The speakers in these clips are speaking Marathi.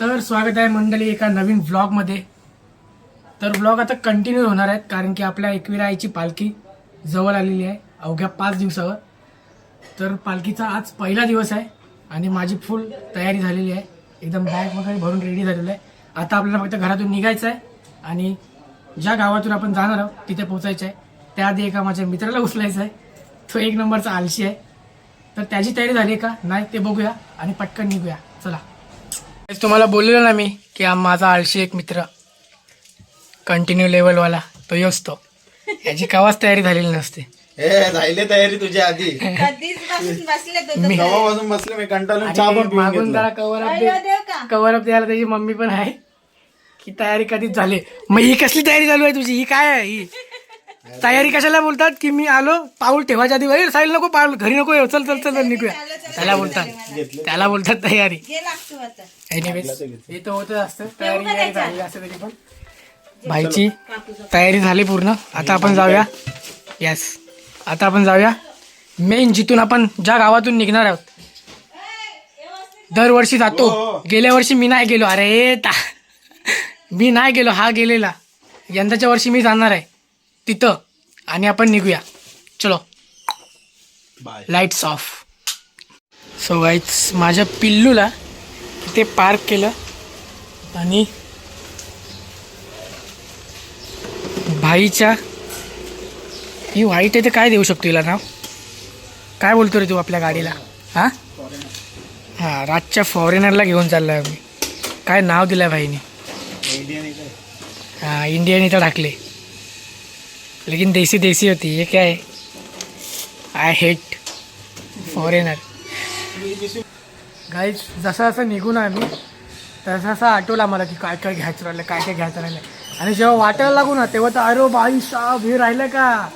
तर स्वागत आहे मंडळी एका नवीन व्लॉगमध्ये. तर व्लॉग आता कंटिन्यू होणार आहेत कारण की आपल्या एकविरा आईची पालखी जवळ आलेली आहे अवघ्या 5 दिवसावर. तर पालखीचा आज पहिला दिवस आहे आणि माझी फुल तयारी झालेली आहे. एकदम बॅग वगैरे भरून रेडी झालेलं आहे. आता आपल्याला फक्त घरातून निघायचं आहे आणि ज्या गावातून आपण जाणार आहोत तिथे पोहोचायचं आहे. त्याआधी एका माझ्या मित्राला उचलायचं आहे. तो एक नंबरचा आळशी आहे. तर त्याची तयारी झाली का नाही ते बघूया आणि पटकन निघूया. चला. तुम्हाला बोललेलं ना मी की माझा आळशी एक मित्र कंटिन्यू लेवलवाला तो असतो. याची कवाच तयारी झालेली नसते. झाली तयारी तुझ्या आधी मी गावापासून बसले मी कंटाळून चहा पण पिऊन मागून घेतला. जरा कव्हर अप द्यायला त्याची मम्मी पण आहे की तयारी कधीच झाली. मग ही कसली तयारी चालू आहे तुझी? ही काय आहे ही तयारी? कशाला बोलतात की मी आलो पाऊल ठेवायच्या आधी वैर साईल नको पाऊल घरी नको येऊ चल चल चल निघूया त्याला बोलतात तयारी. एनिवेज हे तर होतच असतं तयारी झाली असं तरी पण भाईची तयारी झाली पूर्ण. आता आपण जाऊया. यस आता आपण जाऊया मेन जिथून आपण ज्या गावातून निघणार आहोत. दरवर्षी जातो. गेल्या वर्षी मी नाही गेलो. अरे मी नाही गेलो हा गेलेला. यंदाच्या वर्षी मी जाणार आहे तिथं आणि आपण निघूया. चलो लाईट्स ऑफ. सो गाईज माझ्या पिल्लूला तिथे पार्क केलं आणि भाईच्या ही व्हाईट आहे तर काय देऊ शकतो हिला नाव? काय बोलतो रे तू आपल्या गाडीला? हां हां रातच्या फॉरेनरला घेऊन चालला आहे मी. काय नाव दिलं आहे भाईने? हाँ इंडियन इथं टाकले लेकिन देसी देसी होती. ये क्या है? I hate foreigner. गाईज जसं जसं निघून आम्ही तसं असं आठवलं आम्हाला की काय काय घ्यायचं राहिलं काय काय घ्यायचं राहिलं. आणि जेव्हा वाटायला लागू ना तेव्हा तर अरे बाई साहेब हे राहिलं का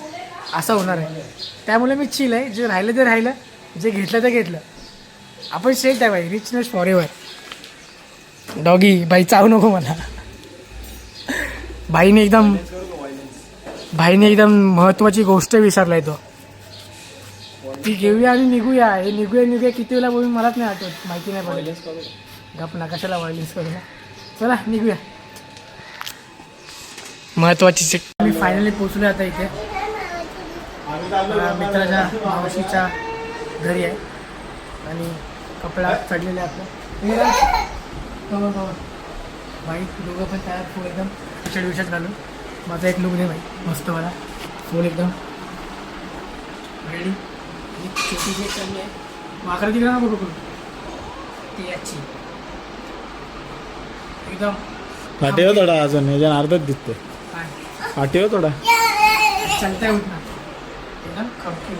असं होणार आहे. त्यामुळे मी चिल आहे. जे राहिलं ते राहिलं जे घेतलं ते घेतलं. आपण शेट आहे बाई. Richness for ever. डॉगी बाई चावू नको मला. भाईने एकदम महत्त्वाची गोष्ट विसरलाय तो. ती घेऊया आणि निघूया. हे निघूया किती वेळा बोलून मलाच नाही आठवत. माहिती नाही पडले. गपना कशाला वायलेन्स करू ना. चला निघूया. महत्त्वाची चेक. मी फायनली पोचलो आता इथे मित्राच्या मावशीच्या घरी आहे आणि कपडा चढलेला आहे आपला. भाई दोघं पण तयार फुल एकदम शर्ट विषयात घालून. माझा एक लुक दे भाई मस्त मला फुल एकदम रेडी. छोटी जी चालली आहे वाकरा तिकडे ना बघू ती याची एकदम फाटेव थोडा अजून याच्या अर्धच दिसतो. फाटेव थोडा चलता है उठना एकदम खड़की.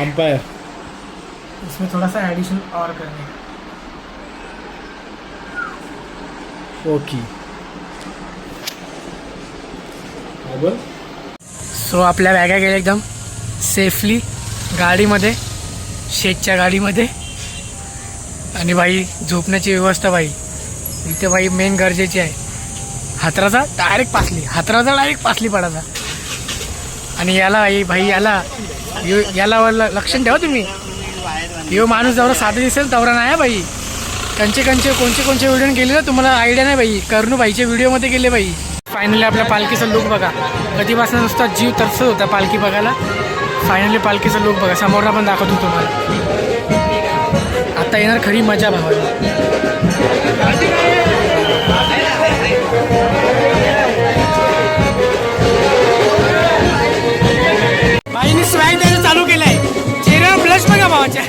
अंपायर इसमें थोड़ा सा एडिशन और करने. ओके. सो आपल्या बॅगा गेल्या एकदम सेफली गाडीमध्ये शेटच्या गाडीमध्ये. आणि बाई झोपण्याची व्यवस्था बाई इथे बाई मेन गरजेची आहे. हातराचा डायरेक्ट पासली पडायचा. आणि याला भाई याला लक्षण ठेवा तुम्ही. यो माणूस जेवढा साधा दिसेल तेवढा नाही आहे बाई. कोणचे व्हिडिओ गेले ना तुम्हाला आयडिया नाही बाई. करणू बाईच्या व्हिडिओमध्ये गेले बाई. फायनली आपल्या पालखीचा लुक बघा. कधीपासून नुसता जीव तरसत होता पालखी बघायला. फायनली पालखीचा लुक बघा. समोरला पण दाखवतो तुम्हाला. आता येणार खरी मजा भावाला. बाईने स्वॅग द्यायला चालू केलंय. चेहऱ्यावर ब्लश बघा भावाच्या.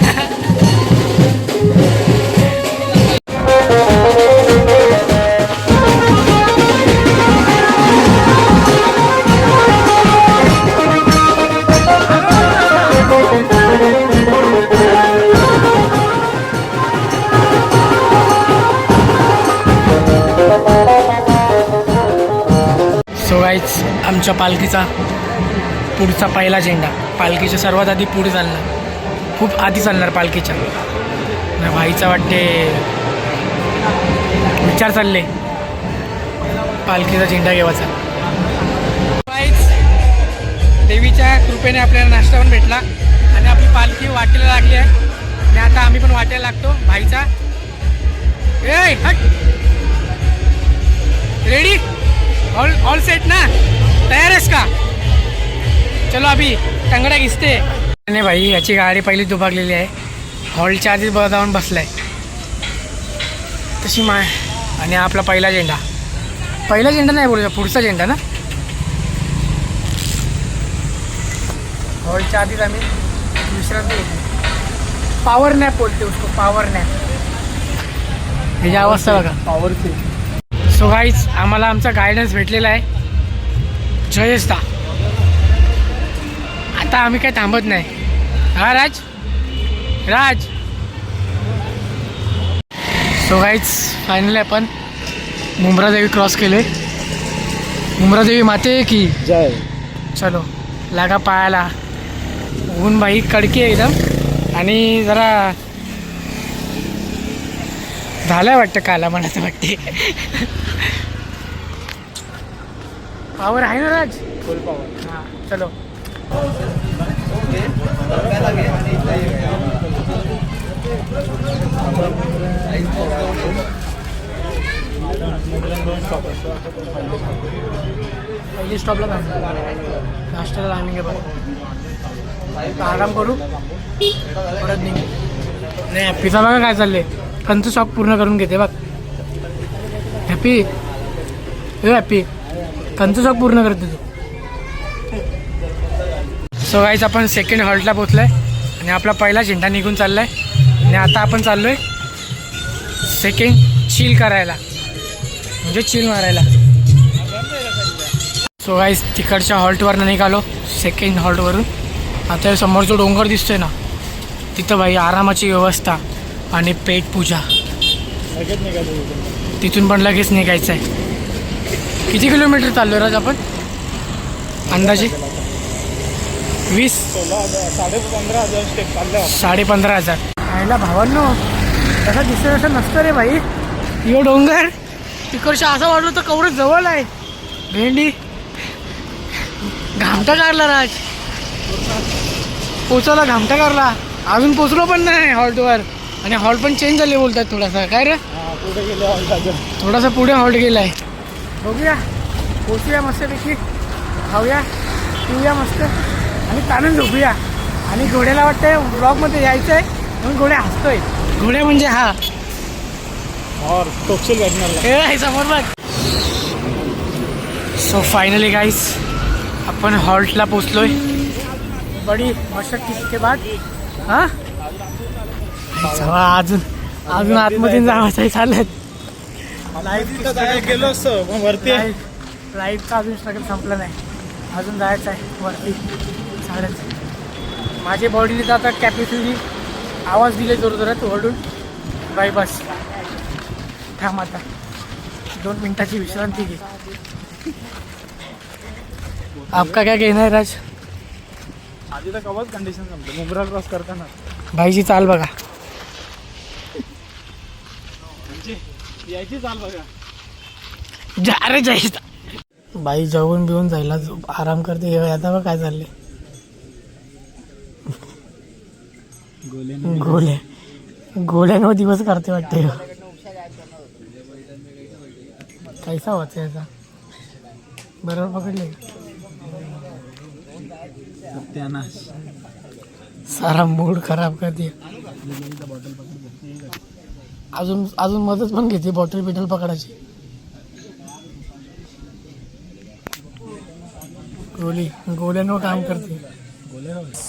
आमच्या पालखीचा पुढचा पहिला झेंडा. पालखीच्या सर्वात आधी पुढे चालणार. खूप आधी चालणार पालखीच्या. भाईचा वाटते विचार चालले पालखीचा झेंडा घेवायचा. देवीच्या कृपेने आपल्याला नाश्ता पण भेटला आणि आपली पालखी वाटेला लागली आहे. आणि आता आम्ही पण वाटेला लागतो भाईचा ए हट. रेडी ऑल सेट ना तयार आहेस का चलो अभी टंगड्या घिसते नाही भाई याची गाडी पहिली दुभागलेली आहे हॉलच्या आधीच जाऊन बसलाय तशी माय आणि आपला पहिला झेंडा नाही बोलू पुढचा झेंडा ना हॉलच्या आधीच आम्ही विश्रांती घेतली पॉवर नॅप बोलते उसको पॉवर नॅप ह्याची अवस्था बघा पॉवरफुल सो गाईज आम्हाला आमचा गायडन्स भेटलेला आहे जयस्ता आता आम्ही काय थांबत नाही हा राज सो गाईज फायनली आपण मुंब्रादेवी क्रॉस केले मुंब्रादेवी माते की जय चलो लागा पायाला ऊन बाई कडकी आहे एकदम आणि जरा झालं वाटतं काला मला तर वाटते पावर आहे ना राज फुल पॉवर हां चलो पहिली स्टॉपला नाश्त्याला आम्ही बघ आराम करू परत निघू नाही हॅप्पीचा बघा काय चाललंय कंच शॉक पूर्ण करून घेते बघ हॅप्पी हॅप्पी कंच शॉक पूर्ण करते तू सो गाईज आपण सेकंड हॉल्टला पोचलोय आणि आपला पहिला झेंडा निघून चाललाय आणि आता आपण चाललोय सेकंड चिल करायला म्हणजे चिल मारायला सो गाईज तिकडच्या हॉल्टवरनं निघालो सेकंड हॉल्टवरून आता हे समोरचं डोंगर दिसतोय ना तिथं बाई आरामाची व्यवस्था आणि पेट पूजा तिथून पण लगेच निघायचं आहे किती किलोमीटर चाललो राज आपण अंदाजे 20 15,000 स्टेप चालले 15,500 खायला भावांनो तसं दिसतं तसं नसतं रे भाई यो डोंगर तिकडच्या असं वाटलं तर कवरच जवळ आहे भेंडी घामटा काढला राज पोचायला घामटा काढला अजून पोचलो पण नाही हॉल्टवर आणि हॉल्ट पण चेंज झाले बोलतात थोडासा काय रे पुढे गेले थोडासा पुढे हॉल्ट गेलाय बघूया पोचूया मस्तपैकी खाऊया पिऊया मस्त आणि ताणून झोपूया आणि घोड्याला वाटतंय ब्लॉगमध्ये यायचं आहे म्हणून घोड्या हसतोय घोड्या म्हणजे हा और टोक्सिल भेटणार हे आहे समोर बघ सो फायनली गाईस आपण हॉल्टला पोचलोय बडी मशक्कीचे बाद हा अजून आतमध्ये जावाचं आहे चालत गेलो असतो मग वरती लाईटचा अजून स्ट्रगल संपला नाही अजून जायचं आहे वरती साडेच माझी बॉडीने तर आता कॅपॅसिटी आवाज दिले जोरजोरात ओरडून बाई बस थांब आता 2 मिनिटाची विश्रांती घे आपका क्या कहना है राज आधी तर कवाच कंडिशन संपलं मुंब्रा क्रॉस करताना भाईची चाल बघा यायची चाल बघा जा रे जायचं बाई जेवून बिवून जायला आराम करते हे आता बघ काय चाललंय गोल्यानं दिवस करते वाटते कैसा होता याचा बरोबर पकडले सत्यानाश सारा मूड खराब करते अजून मदत पण घेते बॉटल बिटल पकडायची गोल्यानं काम करते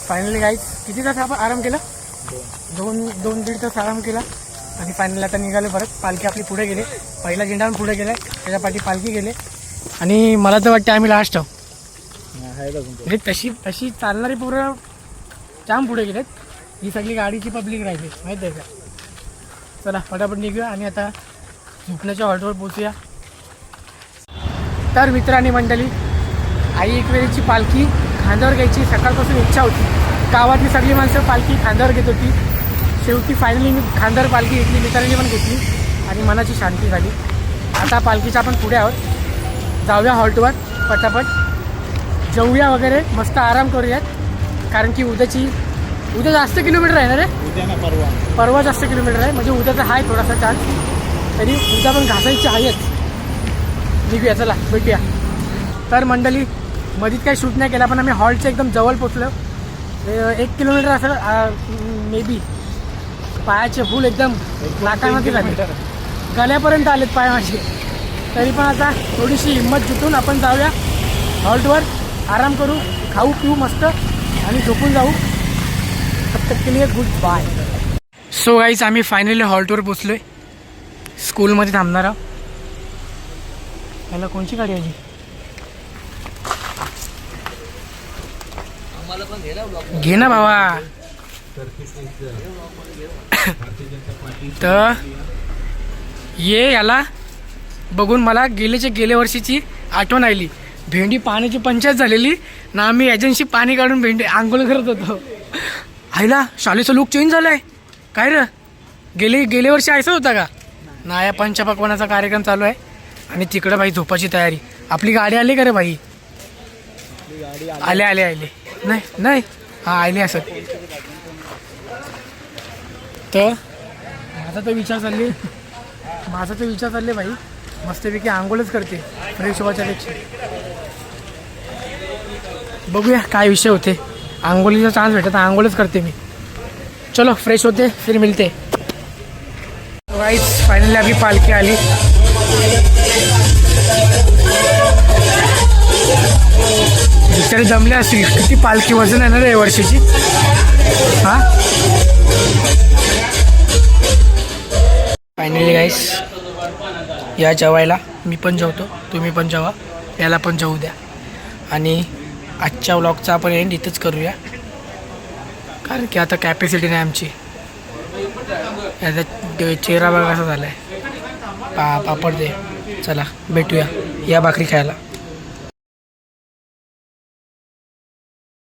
फायनली गाईज किती तास आपण आराम केला 2-2.5 तास आराम केला आणि फायनली आता निघाले परत पालखी आपली पुढे गेले पहिला झेंडा पुढे गेलाय त्याच्या पाठी पालखी गेले आणि मला तर वाटतं आम्ही लास्ट म्हणजे तशी चालणारी पूर्ण जाम पुढे गेलेत ही सगळी गाडीची पब्लिक राहिली माहीत आहे का चला फटाफट निघूया आणि आता झोपण्याच्या हॉल्टवर पोचूया तर मित्र आणि मंडळी आई एकवेळेची पालखी खांद्यावर घ्यायची सकाळपासून इच्छा होती गावातली सगळी माणसं पालखी खांद्यावर घेत होती शेवटी फायनली मी खांद्यावर पालखी घेतली मित्रांनी पण घेतली आणि मनाची शांती झाली आता पालखीच्या आपण पुढे आहोत जाऊया हॉल्टवर पटापट जाऊया वगैरे मस्त आराम करूयात कारण की उद्या जास्त किलोमीटर आहे ना रे उद्या ना परवा परवा जास्त किलोमीटर आहे म्हणजे उद्याचा आहे थोडासा चान्स तरी उद्या पण घासायची आहेच. निघूया, चला भेटूया. तर मंडळी मधीत काही शूट नाही केला, पण आम्ही हॉलच्या एकदम जवळ पोचलो. 1 किलोमीटर असं मे बी. पायाचे फूल एकदम नाकामध्ये झाले, गळ्यापर्यंत आलेत पाय माझे. तरी पण आता थोडीशी हिंमत जुटून आपण जाऊया हॉल्टवर, आराम करू, खाऊ पिऊ मस्त आणि झोपून जाऊ. तब तक के लिए गुड बाय. सो गाईज आम्ही फायनली हॉल्टवर पोचलो आहे. स्कूलमध्ये थांबणार आहोत. याला कोणची गाडी आली? घे ना भावा. तर ये याला बघून मला गेल्या वर्षीची आठवण आली. भेंडी पाण्याची पंचायत झालेली ना, आम्ही एजन्सी पाणी काढून भेंडी आंघोळ करत होतो. आईला शालेचा लुक चेंज झालाय काय रे? गेल्या वर्षी असं होता का ना? या पंचपक्वानाचा कार्यक्रम चालू आहे आणि तिकडं भाई झोपाची तयारी. आपली गाडी आली का रे भाई? आले नाही हां आले असं. तर माझा तर विचार चालले भाई मस्तपैकी आंघोळच करते फ्रेश व्हायच्या पेक्षा. बघूया काय विषय होते. आंघोळीचा चान्स भेटत आंघोळच करते मी. चलो फ्रेश होते फिर मिलते. गाइस फायनली आपली पालखी आली. बिचारे जमले असतील. किती पालखी वजन आहे ना रे वर्षीची. हां फायनली गाईस या जेवायला. मी पण जेवतो, तुम्ही पण जेवा, याला पण जेवू द्या. आणि आजच्या व्लॉगचा आपण एंड इथंच करूया, कारण की आता कॅपॅसिटी नाही आमची. याचा चेहरा बघा कसा झाला आहे. पापड दे. चला भेटूया, या भाकरी खायला.